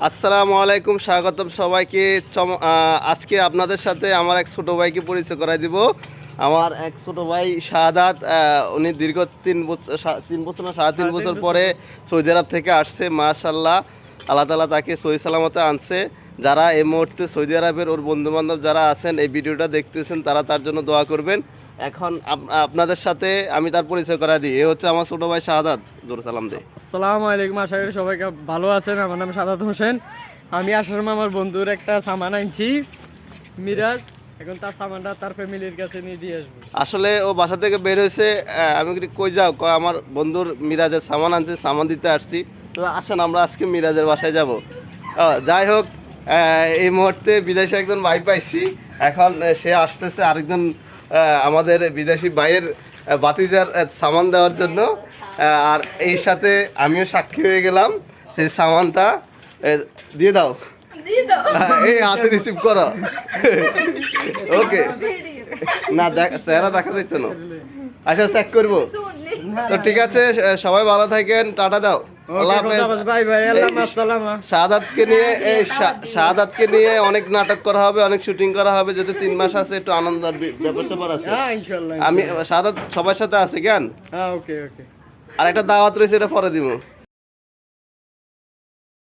আসসালামু আলাইকুম, স্বাগতম সবাইকে। আজকে আপনাদের সাথে আমার এক ছোট ভাইকে পরিচয় করাই দিব। আমার এক ছোট ভাই শাহাদাত, উনি দীর্ঘ 3 বছর না 3.5 বছর পরে সৌদি আরব থেকে আসছে। মাশাআল্লাহ, আল্লাহ তাআলা তাকে সহি সালামতে আনছে। যারা এই মুহূর্তে সৌদি আরবের ওর বন্ধুবান্ধব যারা আছেন এই ভিডিওটা দেখতেছেন, তারা তার জন্য দোয়া করবেন। এখন আপনাদের সাথে আমি তার পরিচয় করা দিই। এ হচ্ছে আমার ছোট ভাই শাহাদাত। জোরে সালাম দে। আসসালামু আলাইকুম, আশা করি সবাইকে ভালো আছেন। আমার নাম সাদাত হোসেন। আমি আসার আমার বন্ধুর একটা সামান আনছি, মিরাজ। এখন তার সামানটা তার ফ্যামিলির কাছে নিয়ে দিয়ে আসবো। আসলে ও বাসা থেকে বের হয়েছে। আমি কই যাও, কয় আমার বন্ধুর মিরাজের সামান আনছে, সামান দিতে আসছি। তো আসেন আমরা আজকে মিরাজের বাসায় যাব। যাই হোক, এই মুহূর্তে বিদেশে একজন ভাই পাইছি। এখন সে আসতেছে আরেকজন আমাদের বিদেশি ভাইয়ের বাতিজার সামান দেওয়ার জন্য। আর এই সাথে আমিও সাক্ষী হয়ে গেলাম। সেই সামানটা দিয়ে দাও, এই হাতে রিসিভ করো। ওকে, না চেহারা দেখা যাচ্ছে না। আচ্ছা, চেক করবো তো। ঠিক আছে, সবাই ভালো থাকেন, টাটা দাও, আল্লাহ হাফেজ। শাহাদাতকে নিয়ে অনেক নাটক করা হবে, অনেক শুটিং করা হবে। যদি 3 মাস আছে, একটু আনন্দের ব্যাপার স্যাপার আছে। আমি শাহাদাত সবার সাথে আছে জ্ঞান। ওকে ওকে। আর একটা দাওয়াত রয়েছে, এটা পরে দিব।